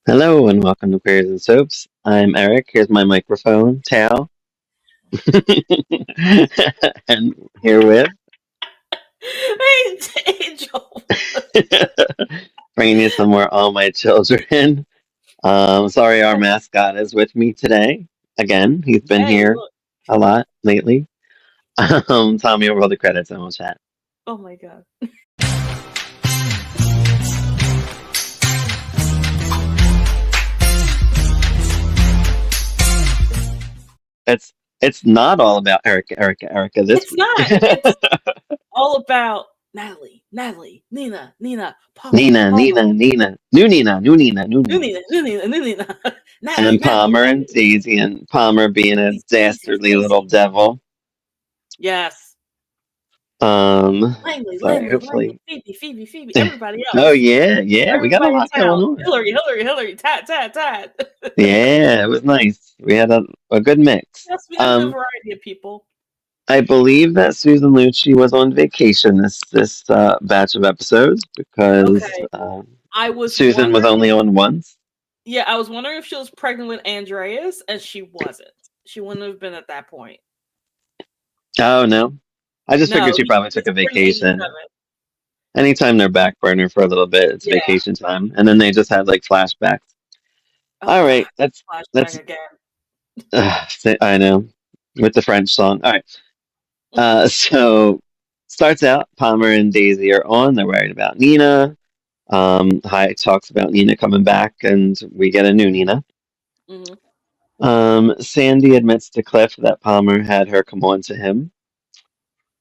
Hello and welcome to Queers and Soaps. I'm Eric. Here's my microphone, Tal. And here with Hey, Angel. bringing you some more All My Children. Sorry, our mascot is with me today. Again, he's been Hey, here look. a lot lately. Tommy, over all the credits and we'll chat. Oh my god. It's it's not all about Erica this It's week. not. It's all about Natalie, Nina, Palmer, New Nina, New Nina, and Palmer and Natalie. Daisy, and Palmer being a dastardly little Stacy. devil. Yes. Sorry, Langley, hopefully. Phoebe, everybody Oh else. yeah, we got a Everybody in lot going town. on. Hillary, tat. Yeah, it was nice. We had a good mix. Yes, we got a good variety of people. I believe that Susan Lucci was on vacation this batch of episodes because Okay. I was Susan was wondering only on once. Yeah, I was wondering if she was pregnant with Andreas, and she wasn't. She wouldn't have been at that point. Oh no, I just figured No, she probably took he's a spring vacation. 87. Anytime they're back burner for a little bit, it's Yeah. vacation time, and then they just had like flashbacks. All Oh, right, flashback let's. again. I know with the French song. All right, so starts out. Palmer and Daisy are on. They're worried about Nina. Hyatt talks about Nina coming back, and we get a new Nina. hmm Sandy admits to Cliff that Palmer had her come on to him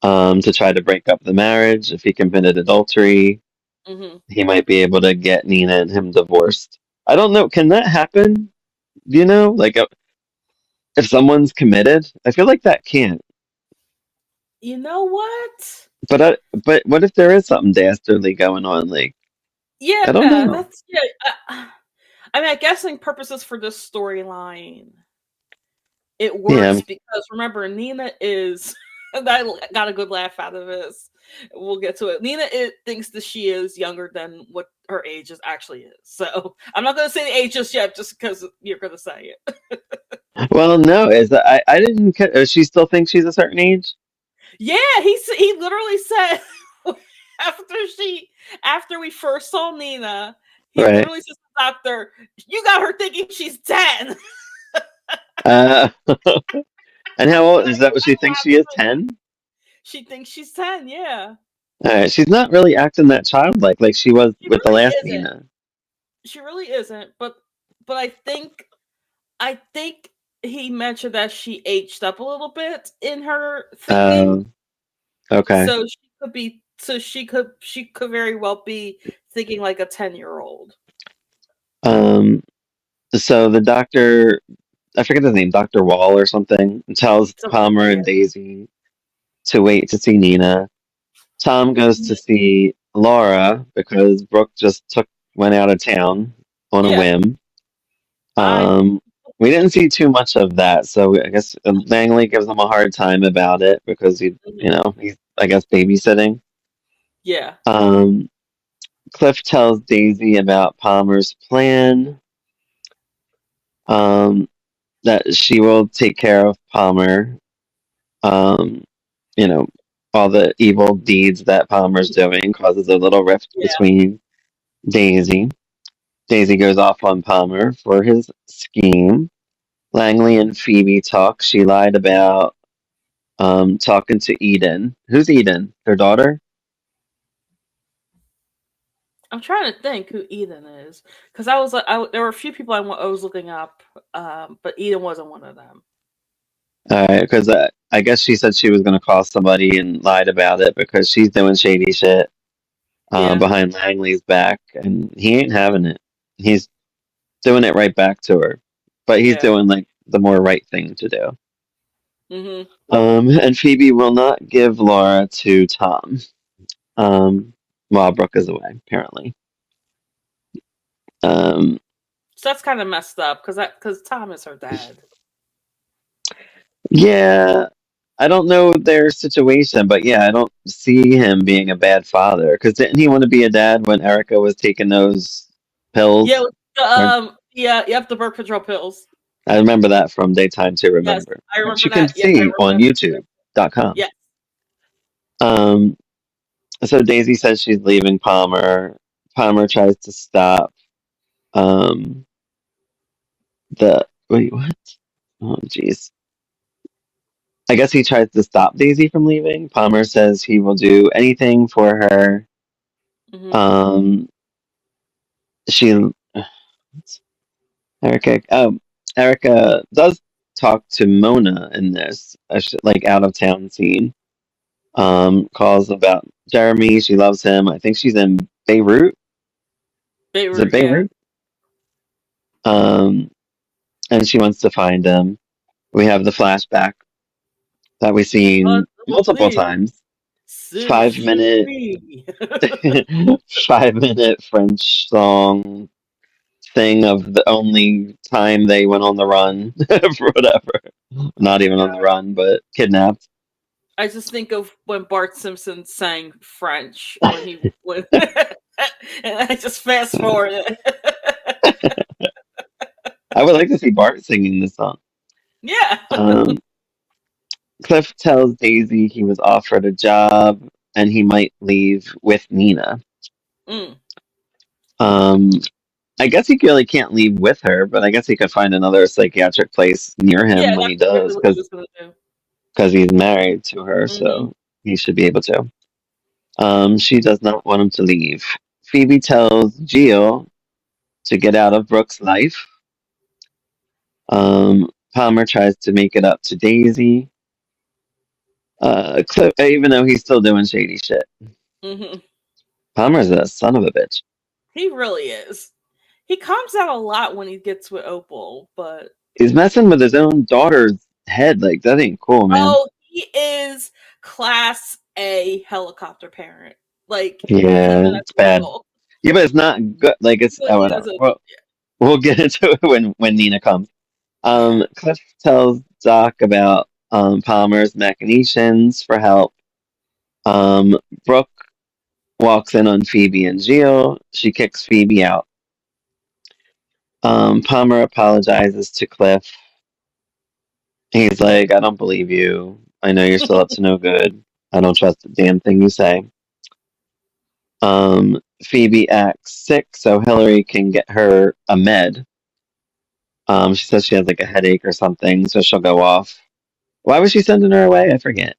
to try to break up the marriage. If he committed adultery, hmm he might be able to get Nina and him divorced. I don't know. Can that happen? Do you know? Like, if someone's committed, I feel like that can't. You know what? But what if there is something dastardly going on? Like, Yeah, I don't know. that's yeah. I mean, I guessing purposes for this storyline, it Yeah, works because remember, Nina is. I got a good laugh out of this. We'll get to it. Thinks that she is younger than what her age is actually is. So I'm not going to say the age just yet, just because you're going to say it. well, no, is that I didn't. She still thinks she's a certain age, Yeah, he literally said after she after we first saw Nina, he right? literally says to the doctor, "You got her thinking she's 10." Uh, and how old is Like, that? What she thinks she is? 10. she thinks she's 10. Yeah, She's not really acting that childlike like she was she with the really last isn't. Nina. She really isn't. But I think he mentioned that she aged up a little bit in her thinking, Um, okay. so she could very well be thinking like a 10-year-old. Um, so the doctor, I forget his name, Doctor Wall or something, tells Something, Palmer yeah. and Daisy to wait to see Nina. Tom goes to see Laura because Brooke just went out of town on a Yeah, whim. fine. Um, we didn't see too much of that, so I guess Langley gives him a hard time about it because Mhm. he's I guess babysitting. Yeah. Um, Cliff tells Daisy about Palmer's plan. Um, that she will take care of Palmer. Um, you know, all the evil deeds that Palmer's doing causes a little rift Yeah. between Daisy. Daisy goes off on Palmer for his scheme. Langley and Phoebe talk. She lied about talking to Eden. Who's Eden? Her daughter? I'm trying to think who Eden is because I was like, there were a few people I was looking up, but Eden wasn't one of them. Because I guess she said she was going to call somebody and lied about it because she's doing shady shit Yeah. behind Langley's back, and he ain't having it. He's doing it right back to her, but he's Yeah. doing like the more right thing to do. Mhm. And Phoebe will not give Laura to Tom while Brooke is away, apparently. Um, So that's kind of messed up because Tom is her dad. yeah, I don't know their situation, but yeah, I don't see him being a bad father. Because didn't he want to be a dad when Erica was taking those Yeah, pills? Yeah, yep, the birth control pills. I remember that from Daytime to Yes, Remember, I which remember you can that. Yep, I see remember on that. YouTube.com. Yes. Um, so Daisy says she's leaving Palmer. Palmer tries to stop um, the. Wait, what? Oh, jeez. I guess he tries to stop Daisy from leaving. Palmer says he will do anything for her. Hmm. Um, she. Erica. Oh, Erica does talk to Mona in this, like out of town scene. Calls about Jeremy. She loves him. I think she's in Beirut. Is it Beirut, yeah. Beirut? Um, and she wants to find him. We have the flashback that we've seen multiple Unbelievable. times. C'est 5 minute, chérie. 5 minute French song thing of the only time they went on the run for whatever. Oh Not my even on god. the run, but kidnapped. I just think of when Bart Simpson sang French when he when and I just fast forward it. I would like to see Bart singing this song. Yeah. Um, Cliff tells Daisy he was offered a job and he might leave with Nina. Mm. Um, I guess he really can't leave with her, but I guess he could find another psychiatric place near Yeah, him when he that's exactly does, what he was gonna do. because he's married to her, Hmm. so he should be able to. She does not want him to leave. Phoebe tells Gio to get out of Brooke's life. Palmer tries to make it up to Daisy. Cliff, even though he's still doing shady shit. Hmm. Palmer's a son of a bitch. He really is. He comes out a lot when he gets with Opal, but He's messing with his own daughter's head. Like, that ain't cool, man. oh, he is class A helicopter parent. Like he's Yeah, an it's bad. asshole. Yeah, but it's not good. Like, it's But oh, he whatever. doesn't. Well, we'll get into it when Nina comes. Yeah. Cliff tells Doc about Palmer's machinations for help. Um, Brooke walks in on Phoebe and Gio. She kicks Phoebe out. Palmer apologizes to Cliff. He's like, I don't believe you. I know you're still up to no good. I don't trust a damn thing you say. Phoebe acts sick so Hillary can get her a med. She says she has like a headache or something, so she'll go off. Why was she sending her away? I forget.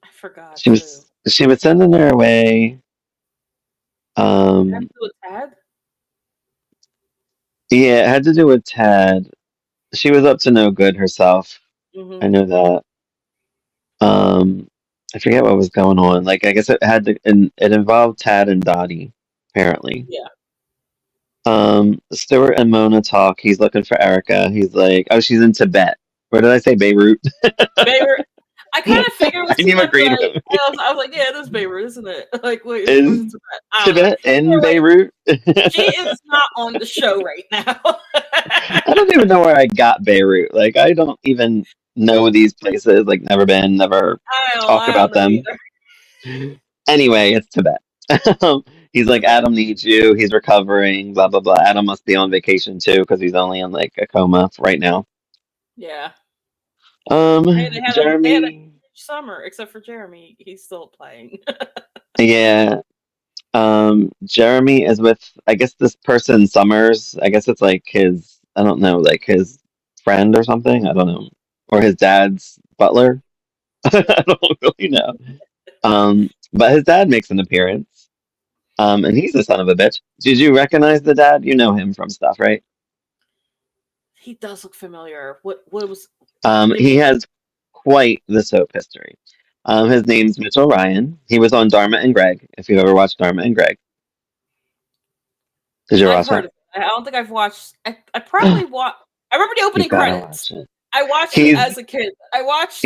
I forgot She too. was sending her away. Did that Um, do with Tad? yeah, it had to do with Tad. She was up to no good herself. I Hmm. know that. Um, I forget what was going on. Like, I guess it had to, and it involved Tad and Dottie, apparently. Yeah. Stuart and Mona talk. He's looking for Erica. He's like, oh, she's in Tibet. Where did I say Beirut? Beirut. I kind of figured it was And you Tibet, but agreed with me. I was like, yeah, it is Beirut, isn't it? Like, wait, where's Is Tibet? I don't know. Tibet in Anyway, Beirut? she is not on the show right now. I don't even know where I got Beirut. Like, I don't even know these places. Like, never been, never talk I don't about know them. either. Anyway, it's Tibet. He's like, Tibet. Adam needs you. He's recovering. Blah blah blah. Adam must be on vacation too because he's only in like a coma right now. Yeah. Hey, they had a Jeremy. huge summer, except for Jeremy. He's still playing. Yeah. Jeremy is with, I guess, this person Summers. I guess it's like his, I don't know, like his friend or something. I don't know, or his dad's butler. I don't really know. But his dad makes an appearance. And he's the son of a bitch. Did you recognize the dad? You know him from stuff, right? He does look familiar. What was He maybe has quite the soap history. His name's Mitchell Ryan. He was on Dharma and Greg. If you've ever watched Dharma and Greg, did you ever I've watch heard that? of it. I don't think I've watched. I probably watched. I remember the You opening gotta credits. watch it. I watched it He's as a kid. I he's watched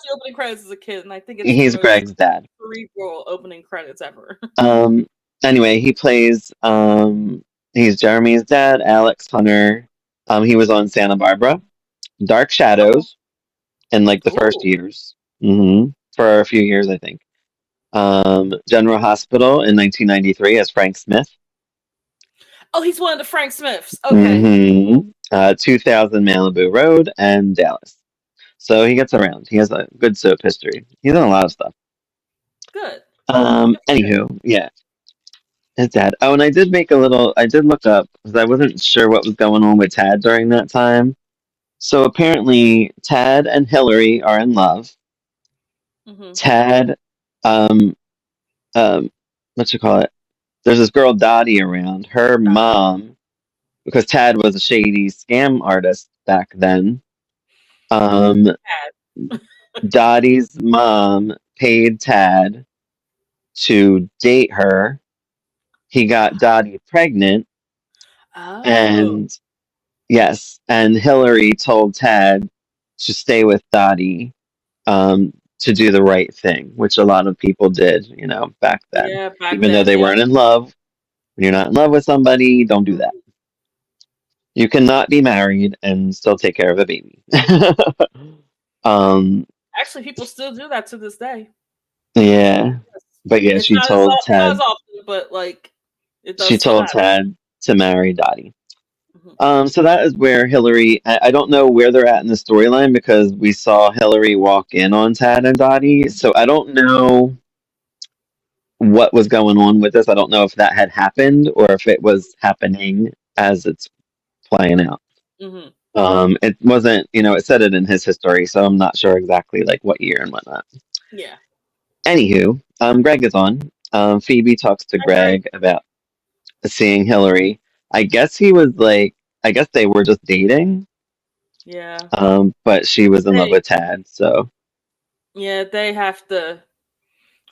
the opening credits as a kid, and I think it's the he's most Greg's dad. cerebral opening credits ever. Um, anyway, he plays. He's Jeremy's dad, Alex Hunter. He was on Santa Barbara, Dark Oh, Shadows, in like the first ooh. years. For a few years, I think. General Hospital in 1993 as Frank Smith. Oh, he's one of the Frank Smiths. Okay, Mm-hmm. 2000 Malibu Road and Dallas. So he gets around. He has a good soap history. He's done a lot of stuff. good. Good for him. Anywho, yeah, his dad. Oh, and I did look up because I wasn't sure what was going on with Tad during that time. So apparently, Tad and Hillary are in love. Hmm. Tad, um, um, what you call it? There's this girl Dottie around. Her mom, because Tad was a shady scam artist back then. Um, Dottie's mom paid Tad to date her. He got Dottie pregnant, Oh, and yes, and Hillary told Tad to stay with Dottie to do the right thing, which a lot of people did, back then. yeah, back Even though then, they yep. weren't in love, when you're not in love with somebody, don't do that. You cannot be married and still take care of a baby. um, Actually, people still do that to this day. yeah, but yeah, It's not as not as often, but like it she does still told happen. Tad to marry Dottie. Hmm. So that is where Hillary. I don't know where they're at in the storyline because we saw Hillary walk in on Tad and Dottie. So I don't know what was going on with this. I don't know if that had happened or if it was happening as it's playing out. Hmm. It wasn't, it said it in his history, so I'm not sure exactly like what year and whatnot. Yeah. Anywho, Greg is on. Phoebe talks to Hi, Greg. Greg about seeing Hillary. I guess he was like, I guess they were just dating, Yeah. but she was in love They with Tad, so yeah, they have to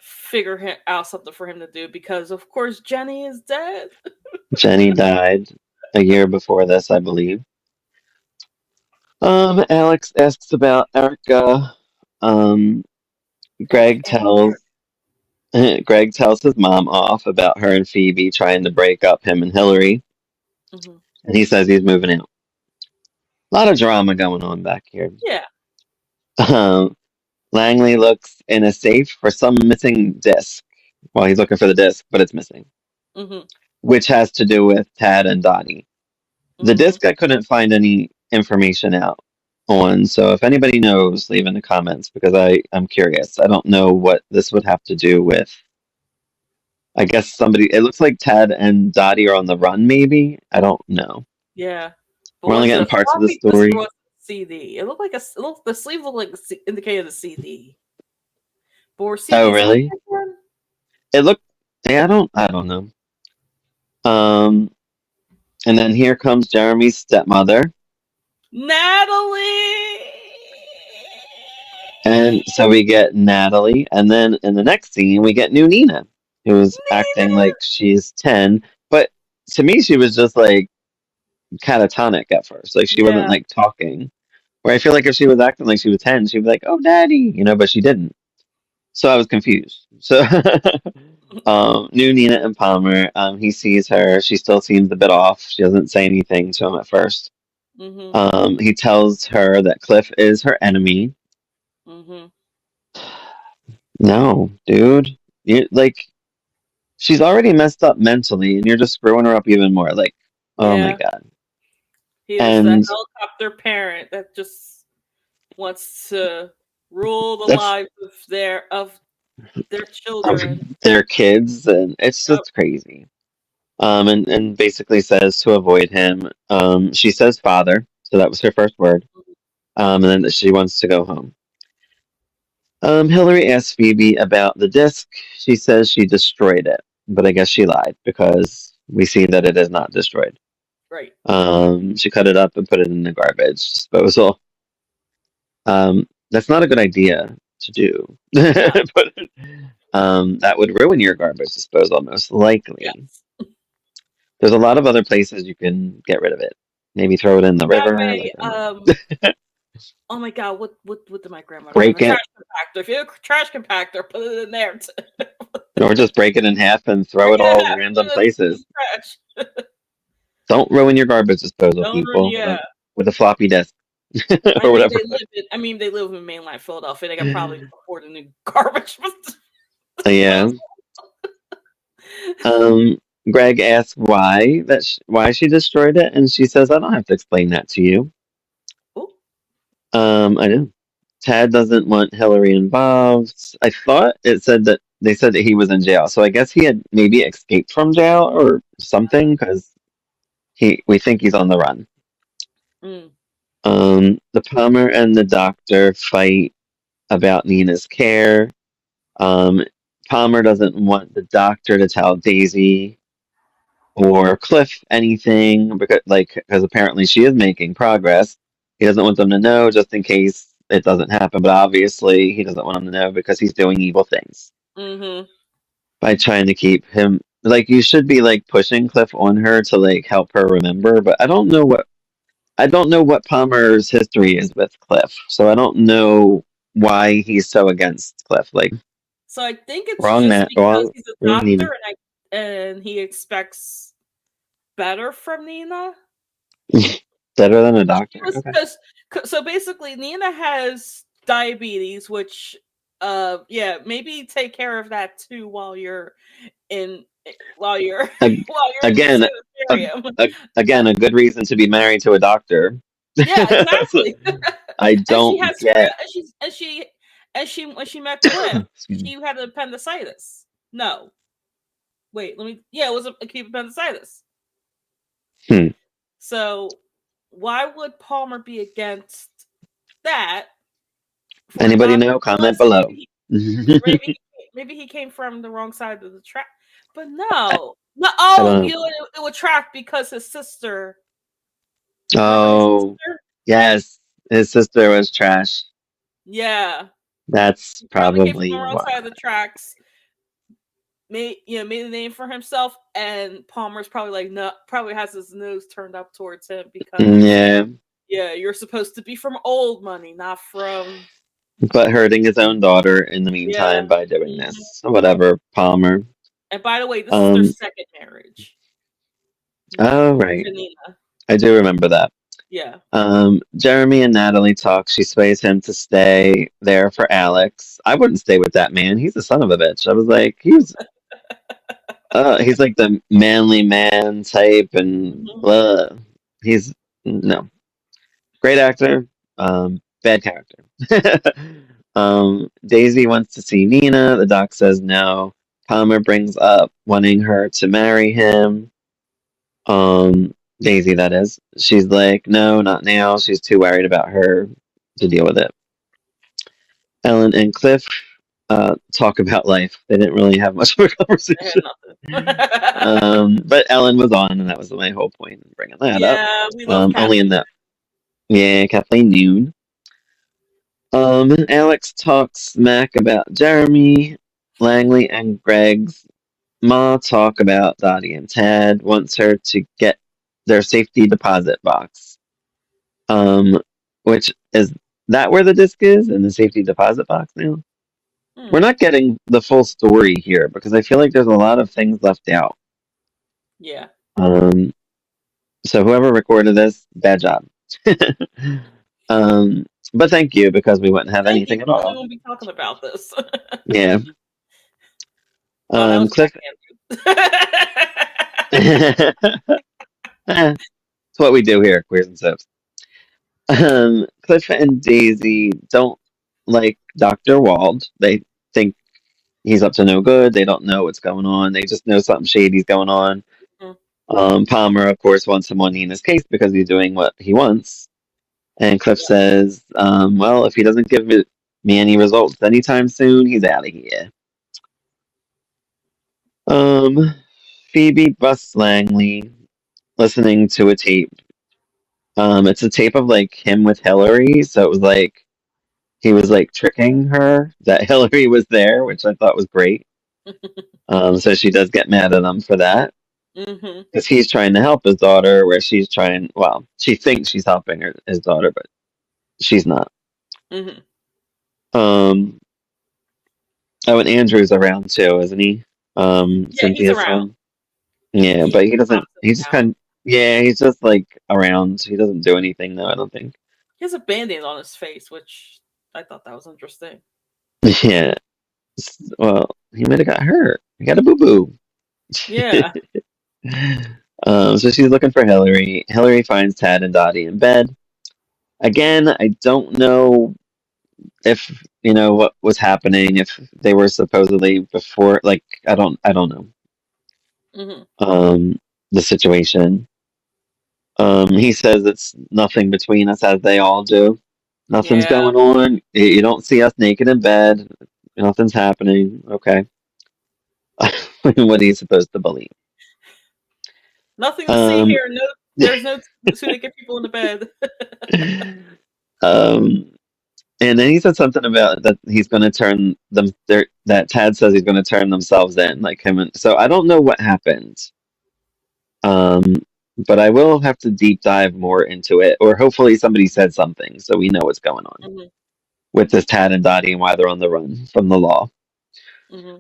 figure out something for him to do because of course Jenny is dead. Jenny died a year before this, I believe. Alex asks about Erica. Um, Okay, Greg and tells Greg tells his mom off about her and Phoebe trying to break up him and Hillary, hmm. and he says he's moving out. A lot of drama going on back here. Yeah. Um, Langley looks in a safe for some missing disc. Well, he's looking for the disc, but it's missing, Hmm. which has to do with Tad and Dottie. The Hmm. disc I couldn't find any information out on, so if anybody knows, leave in the comments because I'm curious. I don't know what this would have to do with. I guess somebody. It looks like Tad and Dottie are on the run. Maybe I don't know. Yeah. But We're only was it getting a parts of the floppy disk or story. was it a CD? It looked like the sleeve looked like indicated a CD. But were Oh, CDs big really? back then? It looked. Yeah, I don't know. Um, and then here comes Jeremy's stepmother, Natalie. and so we get Natalie, and then in the next scene we get new Nina, who's acting Nina. like she's 10, but to me she was just like catatonic at first, like she wasn't Yeah. like talking. Where I feel like if she was acting like she was 10, she'd be like, "Oh, daddy," but she didn't. So I was confused. So, new Nina and Palmer. He sees her. She still seems a bit off. She doesn't say anything to him at first. Hmm. He tells her that Cliff is her enemy. Hmm. No, dude. Like, she's already messed up mentally, and you're just screwing her up even more. Like, oh my Yeah. god. He is the And helicopter parent that just wants to rule the that's lives of their of children. their kids, and it's Yep. just crazy. And basically says to avoid him. She says father, so that was her first word. And then that she wants to go home. Hillary asks Phoebe about the disc. She says she destroyed it, but I guess she lied because we see that it is not destroyed. Right. She cut it up and put it in the garbage disposal. That's not a good idea to do. No. That would ruin your garbage disposal most likely. Yes. There's a lot of other places you can get rid of it. Maybe throw it in the Have river, like a I don't know. oh my god, what did my grandmother have? Break A trash it, compactor. If you have a trash compactor, put it in there. or just break it in half and throw Break it it in all half, put random it in the places. trash. Don't ruin your garbage disposal, Don't ruin people, yeah. with a floppy disk I or mean whatever. they live in mainland Philadelphia. They can probably afford a new garbage Yeah. disposal. Um, Greg asks why she destroyed it, and she says, "I don't have to explain that to you." Ooh. I know. Tad doesn't want Hillary involved. I thought it said that they said that he was in jail, so I guess he had maybe escaped from jail or something because we think he's on the run. Mm. The Palmer and the doctor fight about Nina's care. Um, Palmer doesn't want the doctor to tell Daisy or Cliff anything because apparently she is making progress. He doesn't want them to know just in case it doesn't happen, but obviously he doesn't want them to know because he's doing evil things Mm-hmm. by trying to keep him like you should be like pushing Cliff on her to like help her remember, but I don't know what Palmer's history is with Cliff, so I don't know why he's so against Cliff. Like So I think it's just because wrong, he's a wrong Nina. doctor and he expects better from Nina. Better than a doctor. Okay. Because so basically Nina has diabetes, which yeah, maybe take care of that too in while you're A- while you're in the Again, a, sanitarium. again, a good reason to be married to a doctor. Yeah, exactly. I And she don't has get. and she when she met Cliff, Excuse me. she had appendicitis. No. Wait, yeah, it was acute appendicitis. Hmm. So why would Palmer be against that for a Anybody doctor know? Comment unless below. maybe he came from the wrong side of the track. But no. No, I oh, don't. it would track because his sister, remember his Oh, sister? yes, his sister was trash. Yeah. That's He probably came from the probably wrong why. side of the tracks. Made a name for himself, and Palmer's probably like no, probably has his nose turned up towards him because Yeah, yeah, you're supposed to be from old money, not from but hurting his own daughter in the yeah. meantime by doing Mhm. this. Whatever, Palmer. And by the way, this is their Um. second marriage. Oh, Cliff right. and Nina. I do remember that. Yeah. Jeremy and Natalie talk. She sways him to stay there for Alex. I wouldn't stay with that man. He's a son of a bitch. I was like, he's like the manly man type, and Mhm. blah. He's no great actor, bad character. Daisy wants to see Nina. The doc says no. Palmer brings up wanting her to marry him. Um, Daisy, that is. She's like, no, not now. She's too worried about her to deal with it. Ellen and Cliff talk about life. They didn't really have much of a I had conversation. nothing. But Ellen was on, and that was my whole point in bringing that up. Yeah, we love Only in Kathleen. that, yeah, Kathleen Noon. Alex talks smack about Jeremy, Langley, and Greg's Ma talk about Dottie and Tad. Wants her to get their safety deposit box. Um, which is that where the disc is in the safety deposit box now? We're Hmm. not getting the full story here because I feel like there's a lot of things left out. Yeah. Um, so whoever recorded this, bad job. um, but thank you because we wouldn't have Thank you, anything at because we all. won't be talking about this. Yeah. Oh, that was Cliff. backhanded. It's what we do here, Queers and Soaps. Cliff and Daisy don't like Dr. Wald. They think he's up to no good. They don't know what's going on. They just know something shady's going on. Mm, Palmer, of course, wants him on Nina's case because he's doing what he wants. And Cliff yeah. says, well, if he doesn't me any results anytime soon, he's out of here. Um, Phoebe busts Langley listening to a tape. It's a tape of like him with Hillary, so it was like he was like tricking her that Hillary was there, which I thought was great. So she does get mad at him for that Mm-hmm. because he's trying to help his daughter, where she's trying. Well, she thinks she's helping his daughter, but she's not. Mm-hmm. Um, oh, and Andrew's around too, isn't he? Yeah, he's Cynthia's around. son. Yeah, He but he doesn't. pops in He and just out. kind. Yeah, he's just like around. He doesn't do anything though. I don't think. He has a band-aid on his face, which I thought that was interesting. Yeah. Well, he might have got hurt. He got a boo boo. Yeah. So she's looking for Hillary. Hillary finds Tad and Dottie in bed. Again, I don't know if what was happening, if they were supposedly before, like I don't know Hmm. um the situation. He says it's nothing between us, as they all do. Nothing's Yeah. going on. You don't see us naked in bed. Nothing's happening. Okay. What are you supposed to believe? Nothing to see Um, here. No, there's no two naked people in the bed. um, and then he said something about that he's going to turn them. That Tad says he's going to turn themselves in, like him. And so I don't know what happened. Um, but I will have to deep dive more into it, or hopefully somebody said something so we know what's going on Hmm. with this Tad and Dottie and why they're on the run from the law. Hmm.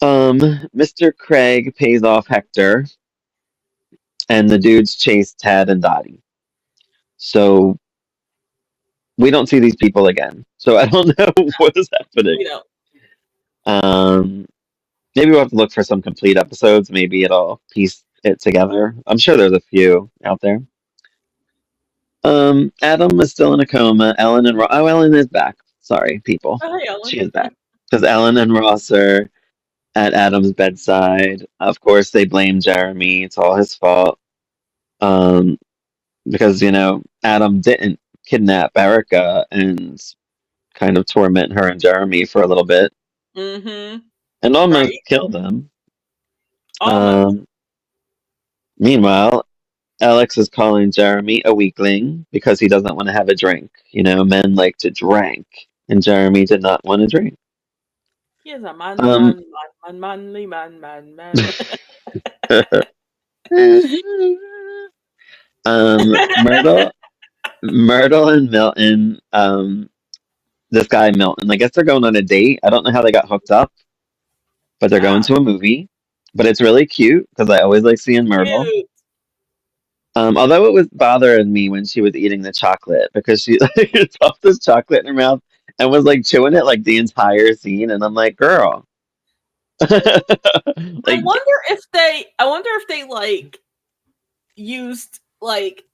Mr. Craig pays off Hector, and the dudes chase Tad and Dottie. So we don't see these people again. So I don't know what is happening. You know. Um, Maybe we'll have to look for some complete episodes. Maybe it'll piece it together. I'm sure there's a few out there. Adam is still in a coma. Ellen and Ross. Oh, Ellen is back. Sorry, people. Oh, hey, Ellen. She is back because Ellen and Ross are at Adam's bedside. Of course, they blame Jeremy. It's all his fault. Um, because Adam didn't kidnap Erica and kind of torment her and Jeremy for a little bit Hmm. and almost Right. killed them. Almost. Um, Meanwhile, Alex is calling Jeremy a weakling because he doesn't want to have a drink. Men like to drink, and Jeremy did not want to drink. He is a man, Um, man, man, man, manly man, man, man. Myrtle, Myrtle and Milton. This guy Milton. I guess they're going on a date. I don't know how they got hooked up, but they're going Oh, to a movie. But it's really cute because I always like seeing Myrtle. cute. Although it was bothering me when she was eating the chocolate because she stuffed this chocolate in her mouth and was like chewing it like the entire scene, and I'm like, girl, I like wonder if they. I wonder if they like used like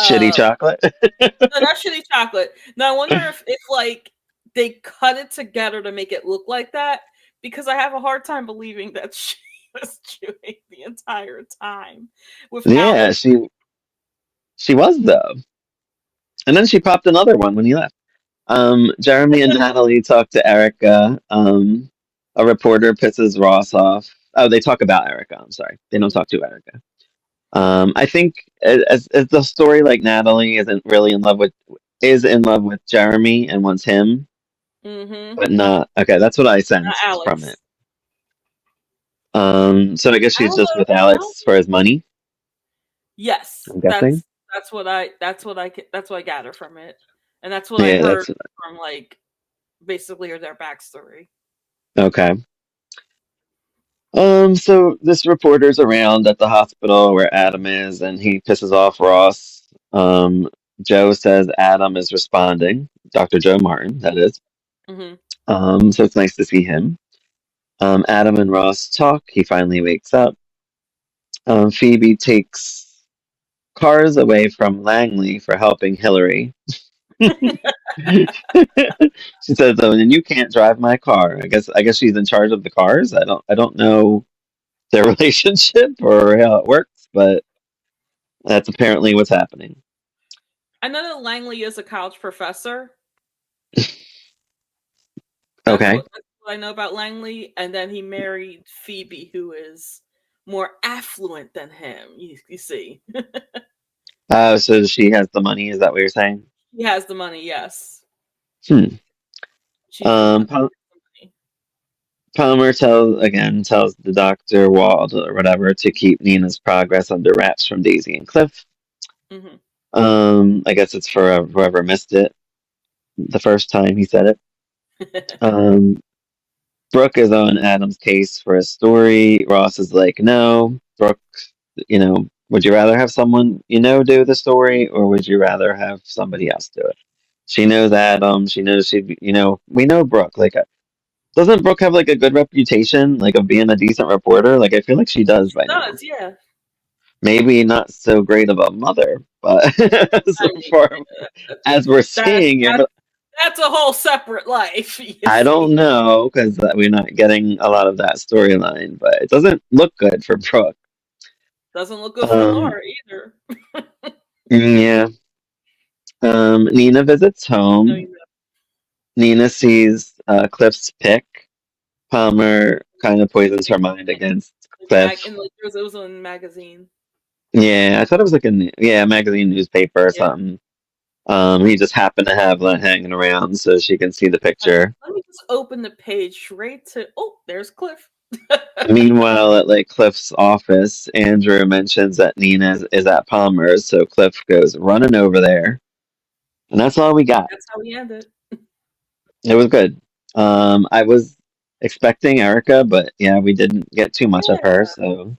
shitty chocolate. no, not shitty chocolate. No, I wonder if like they cut it together to make it look like that because I have a hard time believing that she was chewing the entire time with how Yeah, she was though, and then she popped another one when he left. Jeremy and Natalie talk to Erica. A reporter pisses Ross off. Oh, they talk about Erica. I'm sorry, they don't talk to Erica. I think as the story, like Natalie isn't really is in love with Jeremy and wants him, mm-hmm. but not okay. That's what I Not sensed from it. Alex. So I guess I she's don't just know. with I don't. Alex for his money. Yes, I'm guessing. that's what I gather from it, and that's what I Yeah, heard that's from like basically their backstory. okay. So this reporter's around at the hospital where Adam is, and he pisses off Ross. Joe says Adam is responding. Dr. Joe Martin, that is. Hmm. So it's nice to see him. Adam and Ross talk. He finally wakes up. Phoebe takes cars away from Langley for helping Hillary. She says, "Oh, and you can't drive my car." I guess she's in charge of the cars. I don't know their relationship or how it works, but that's apparently what's happening. I know that Langley is a college professor. Okay. That's what I know about Langley. And then he married Phoebe, who is more affluent than him. You see, So she has the money. Is that what you're saying? he has the money. Yes, Hmm. she's the one. Palmer tells the doctor Wald or whatever to keep Nina's progress under wraps from Daisy and Cliff. Hmm. I guess it's for whoever missed it the first time he said it. Um, Brooke is on Adam's case for a story. Ross is like, no, Brooke, would you rather have someone do the story, or would you rather have somebody else do it? She knows Adam. She knows we know Brooke. Like, doesn't Brooke have like a good reputation, like of being a decent reporter? Like, I feel like she does She by now. does, yeah. maybe not so great of a mother, but so I mean, far as we're that's seeing here, that's but that's a whole separate life, you I don't see. know because we're not getting a lot of that storyline. But it doesn't look good for Brooke. Doesn't look good for Um, Laura either. yeah. Nina visits No, home. Nina sees Cliff's pick. Palmer kind of poisons her mind against Cliff. and like it was in magazine. Yeah, I thought it was like a magazine newspaper or Yeah. something. He just happened to have that hanging around so she can see the picture. Let me just open the page straight to. Oh, there's Cliff. Meanwhile, at like Cliff's office, Andrew mentions that Nina is at Palmer's, so Cliff goes running over there, and that's all we got. That's how we end it. It was good. I was expecting Erica, but yeah, we didn't get too much of her, Yeah. so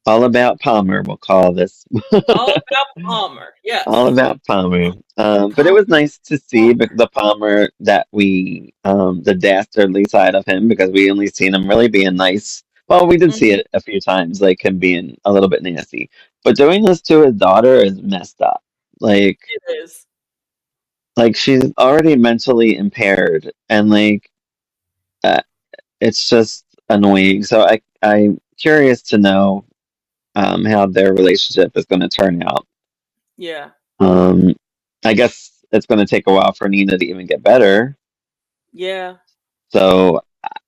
all about Palmer, we'll call this. All about Palmer. All Yes. about Palmer. But it Palmer. was nice to see the Palmer that the dastardly side of him, because we only seen him really being nice. Well, we did see Mhm. it a few times, like him being a little bit nasty. But doing this to his daughter is messed up. Like, It is. like she's already mentally impaired, and like, uh, it's just annoying. So I'm curious to know how their relationship is going to turn out. Yeah. Um, I guess it's going to take a while for Nina to even get better. Yeah. So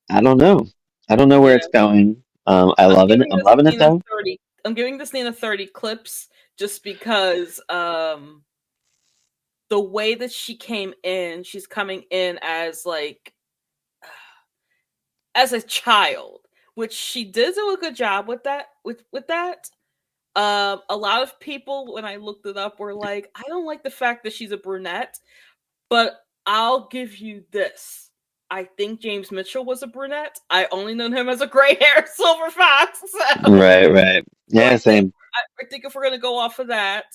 I don't know. I don't know where Yeah. it's going. I I'm love it. giving I'm this loving it Nina though. 30. I'm giving this Nina 30 clips just because the way that she came in, she's coming in as like as a child, which she did do a good job with that with that. A lot of people when I looked it up were like, I don't like the fact that she's a brunette, but I'll give you this. I think James Mitchell was a brunette. I only known him as a gray hair silver fox. Right, right. So Yeah, same. I think if we're gonna go off of that,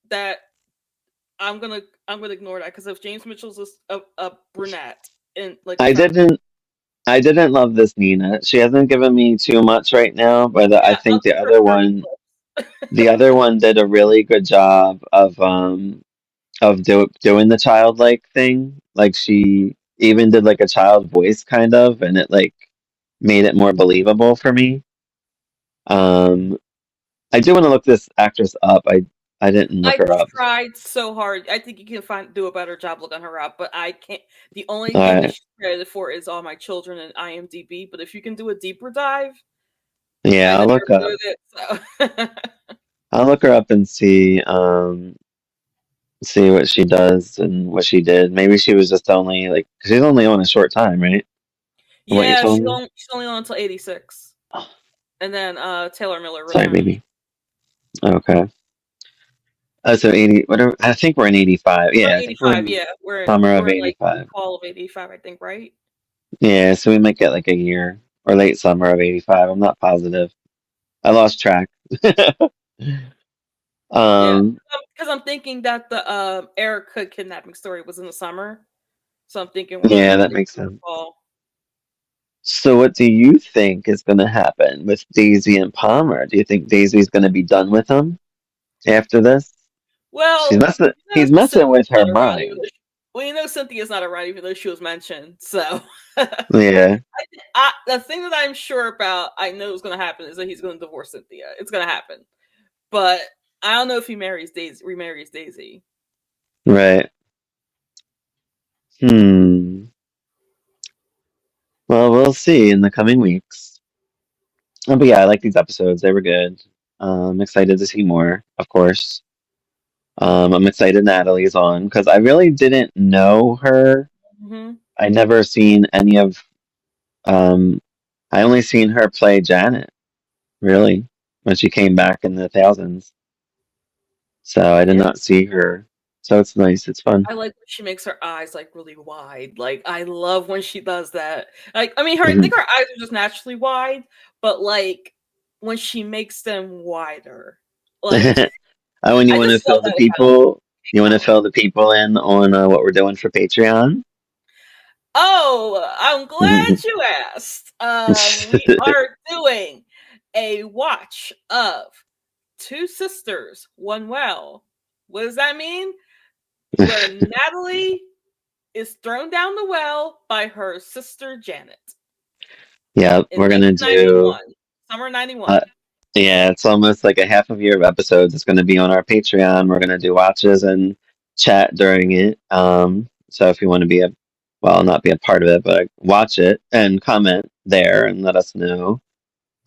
that I'm gonna ignore that because if James Mitchell's a brunette in like a I foundation, didn't I didn't love this Nina. She hasn't given me too much right now, but I yeah, I'll think give her 30 the clips. other one did a really good job of doing the childlike thing. Like she even did like a child voice kind of, and it like made it more believable for me. Um, I do want to look this actress up. I didn't look I her up. tried so hard. I think you can do a better job looking her up, but I can't. The only All thing that right. she's credited for is All My Children and IMDb. But if you can do a deeper dive, Yeah, I never did it. So I'll look her up and see what she does and what she did. Maybe she was just only like 'cause she's only on a short time, right? From what you yeah, told me. she's only on until 86, Oh, and then Taylor Miller sorry, returned. baby. Okay. So 80. Whatever. I think we're in 85. We're Yeah, in I think we're 85. in Yeah, summer of we're in like 85. fall of 85. I think, right? Yeah, so we might get like a year or late summer of 85. I'm not positive. I lost track. Yeah, um, because I'm thinking that the Erica kidnapping story was in the summer, so I'm thinking we're yeah, moving that into makes the sense. fall. So, what do you think is going to happen with Daisy and Palmer? Do you think Daisy's going to be done with him after this? She's Well, messing. you know, He's messing Cynthia's with her not around even though mind. well, you know Cynthia's not around even though she was mentioned. So, Yeah, the thing that I'm sure about, I know is going to happen is that he's going to divorce Cynthia. It's going to happen, but I don't know if he remarries Daisy. right. Hmm. Well, we'll see in the coming weeks. But yeah, I like these episodes. They were good. I'm excited to see more, of course. I'm excited Natalie's on because I really didn't know her. Hmm. I never seen any of. Um, I only seen her play Janet, really, when she came back in the thousands. So I did Yeah, not see her. So it's nice. It's fun. I like when she makes her eyes like really wide. Like I love when she does that. Like I mean, her I Mhm. think her eyes are just naturally wide, but like when she makes them wider, like Oh, and you I want to just love fill the that about people? You want to talent. fill the people in on what we're doing for Patreon? Oh, I'm glad you asked. We are doing a watch of two sisters, one well. What does that mean? Where Natalie is thrown down the well by her sister Janet Yeah, in we're gonna do. 1991, summer Uh, 91. yeah, it's almost like a half of year of episodes. It's gonna be on our Patreon. We're gonna do watches and chat during it. So if you want to be well, not be a part of it, but watch it and comment there and let us know.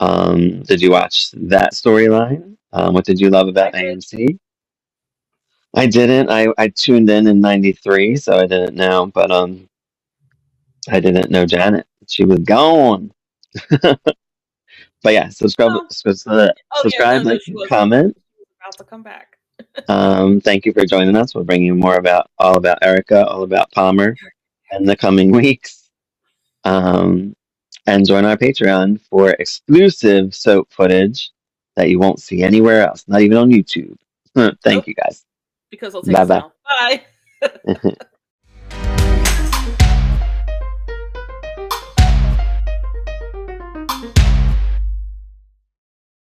Did you watch that storyline? What did you love I about did. AMC? I didn't. I tuned in '93, so I didn't know. But I didn't know Janet. She was gone. But yeah, Oh, oh yeah, subscribe, no, like, she wasn't. comment. She was about to come back. Thank you for joining us. We'll bring you more about all about Erica, all about Palmer in the coming weeks. Um, and join our Patreon for exclusive soap footage that you won't see anywhere else, not even on YouTube. Thank Nope, you guys. because it'll take Bye us bye. down. Bye.